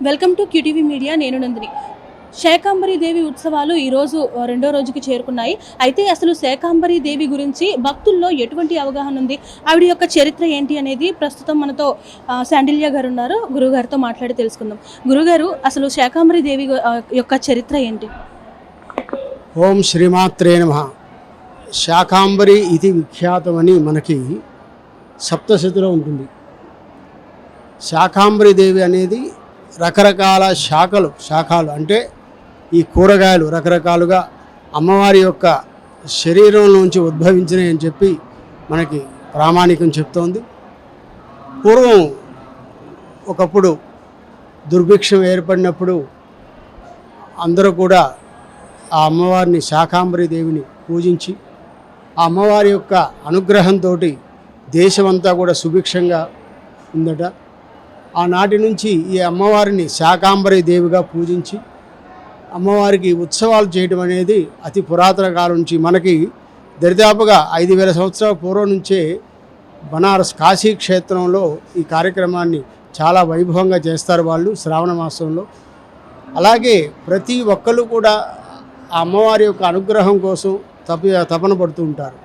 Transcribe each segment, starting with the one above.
Welcome to QTV media. నేను నందిని. శాకాంబరి దేవి ఉత్సవాలు ఈరోజు రెండో రోజుకి చేరుకున్నాయి. అయితే అసలు శాకాంబరి దేవి గురించి భక్తుల్లో ఎటువంటి అవగాహన ఉంది, ఆవిడ యొక్క చరిత్ర ఏంటి అనేది ప్రస్తుతం మనతో శాండిల్య గారు ఉన్నారు. గురుగారితో మాట్లాడి తెలుసుకుందాం. గురుగారు, అసలు శాకాంబరి దేవి యొక్క చరిత్ర ఏంటి? ఓం శ్రీమాత్రే నమః. శాకాంబరి ఇది విఖ్యాతమని మనకి సప్తశతిలో ఉంటుంది. శాకాంబరి దేవి అనేది రకరకాల శాఖలు అంటే ఈ కూరగాయలు రకరకాలుగా అమ్మవారి యొక్క శరీరం నుంచి ఉద్భవించినాయి అని చెప్పి మనకి ప్రామాణికం చెప్తోంది. పూర్వం ఒకప్పుడు దుర్భిక్షం ఏర్పడినప్పుడు అందరూ కూడా ఆ అమ్మవారిని శాకాంబరి దేవిని పూజించి ఆ అమ్మవారి యొక్క అనుగ్రహంతో దేశమంతా కూడా సుభిక్షంగా ఉందట. ఆనాటి నుంచి ఈ అమ్మవారిని శాకాంబరి దేవిగా పూజించి అమ్మవారికి ఉత్సవాలు చేయడం అనేది అతి పురాతన కాలం నుంచి మనకి దరిదాపుగా 5000 సంవత్సరాల పూర్వం నుంచే బనారస్ కాశీ క్షేత్రంలో ఈ కార్యక్రమాన్ని చాలా వైభవంగా చేస్తారు వాళ్ళు శ్రావణ మాసంలో. అలాగే ప్రతి ఒక్కరు కూడా ఆ అమ్మవారి యొక్క అనుగ్రహం కోసం తపన పడుతూ ఉంటారు.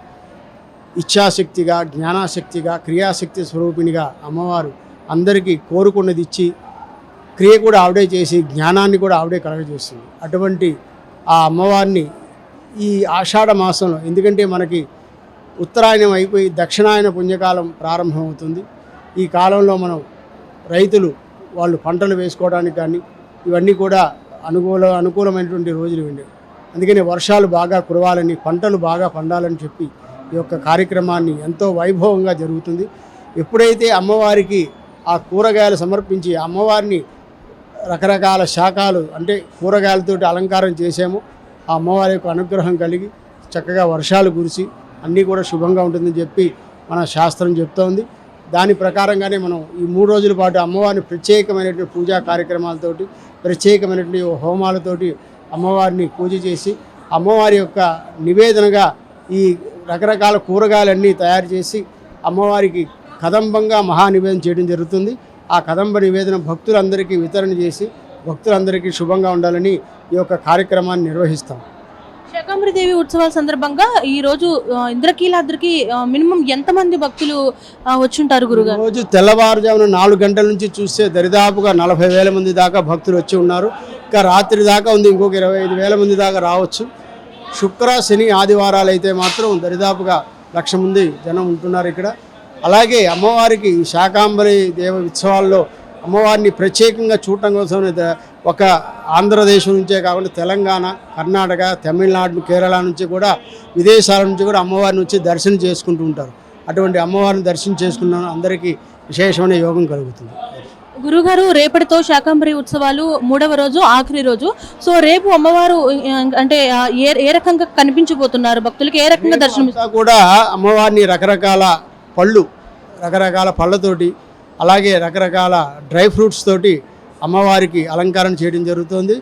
ఇచ్ఛాశక్తిగా, జ్ఞానాశక్తిగా, క్రియాశక్తి స్వరూపిణిగా అమ్మవారు అందరికీ కోరుకున్నది ఇచ్చి క్రియ కూడా ఆవిడే చేసి జ్ఞానాన్ని కూడా ఆవిడే కలగజేస్తుంది. అటువంటి ఆ అమ్మవారిని ఈ ఆషాఢ మాసంలో, ఎందుకంటే మనకి ఉత్తరాయణం అయిపోయి దక్షిణాయన పుణ్యకాలం ప్రారంభమవుతుంది. ఈ కాలంలో మనం రైతులు వాళ్ళు పంటలు వేసుకోవడానికి కానీ ఇవన్నీ కూడా అనుకూలమైనటువంటి రోజులు ఇవ్వండి. అందుకని వర్షాలు బాగా కురవాలని, పంటలు బాగా పండాలని చెప్పి ఈ యొక్క కార్యక్రమాన్ని ఎంతో వైభవంగా జరుగుతుంది. ఎప్పుడైతే అమ్మవారికి ఆ కూరగాయలు సమర్పించి అమ్మవారిని రకరకాల శాఖలు అంటే కూరగాయలతోటి అలంకారం చేసామో ఆ అమ్మవారి యొక్క అనుగ్రహం కలిగి చక్కగా వర్షాలు కురిసి అన్నీ కూడా శుభంగా ఉంటుందని చెప్పి మన శాస్త్రం చెప్తోంది. దాని ప్రకారంగానే మనం ఈ 3 రోజుల పాటు అమ్మవారిని ప్రత్యేకమైనటువంటి పూజా కార్యక్రమాలతోటి, ప్రత్యేకమైనటువంటి హోమాలతోటి అమ్మవారిని పూజ చేసి అమ్మవారి యొక్క నివేదనగా ఈ రకరకాల కూరగాయలన్నీ తయారు చేసి అమ్మవారికి కదంబంగా మహానివేదన చేయడం జరుగుతుంది. ఆ కదంబ నివేదన భక్తులందరికీ వితరణ చేసి భక్తులందరికీ శుభంగా ఉండాలని ఈ యొక్క కార్యక్రమాన్ని నిర్వహిస్తాం. శాకాంబరి దేవి ఉత్సవాల సందర్భంగా ఈరోజు ఇంద్రకీలాద్రికి మినిమం ఎంతమంది భక్తులు వచ్చుంటారు గురుగారు? రోజు తెల్లవారుజామున 4 గంటల నుంచి చూస్తే దరిదాపుగా 40,000 మంది దాకా భక్తులు వచ్చి ఉన్నారు. ఇంకా రాత్రి దాకా ఉంది, ఇంకొక 25,000 మంది దాకా రావచ్చు. శుక్ర, శని, ఆదివారాలు అయితే మాత్రం దరిదాపుగా 1,00,000 మంది జనం ఉంటున్నారు ఇక్కడ. అలాగే అమ్మవారికి శాకాంబరి దేవ ఉత్సవాల్లో అమ్మవారిని ప్రత్యేకంగా చూడటం కోసం ఒక ఆంధ్రదేశం నుంచే కాకుండా తెలంగాణ, కర్ణాటక, తమిళనాడు, కేరళ నుంచి కూడా విదేశాల నుంచి కూడా అమ్మవారిని వచ్చి దర్శనం చేసుకుంటూ ఉంటారు. అటువంటి అమ్మవారిని దర్శనం చేసుకున్న అందరికీ విశేషమైన యోగం కలుగుతుంది. గురుగారు, రేపటితో శాకాంబరి ఉత్సవాలు 3వ రోజు, ఆఖరి రోజు. సో రేపు అమ్మవారు అంటే ఏ రకంగా కనిపించబోతున్నారు భక్తులకి, ఏ రకంగా దర్శనం కూడా అమ్మవారిని రకరకాల పళ్ళతోటి అలాగే రకరకాల డ్రై ఫ్రూట్స్ తోటి అమ్మవారికి అలంకారం చేయడం జరుగుతుంది.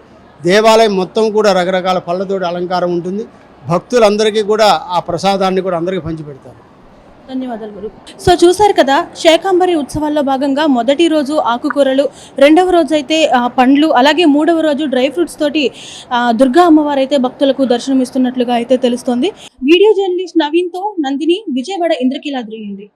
దేవాలయం మొత్తం కూడా రకరకాల పళ్ళతోటి అలంకారం ఉంటుంది. భక్తులందరికీ కూడా ఆ ప్రసాదాన్ని కూడా అందరికీ పంచిపెడతారు. ధన్యవాదాలు గురు. సో చూసారు కదా, శాకాంబరి ఉత్సవాల్లో భాగంగా మొదటి రోజు ఆకుకూరలు, 2వ రోజు అయితే పండ్లు, అలాగే 3వ రోజు డ్రై ఫ్రూట్స్ తోటి దుర్గా అమ్మవారు అయితే భక్తులకు దర్శనం ఇస్తున్నట్లుగా అయితే తెలుస్తోంది. వీడియో జర్నలిస్ట్ నవీన్తో నందిని, విజయవాడ ఇంద్రకీలాద్రి నుండి.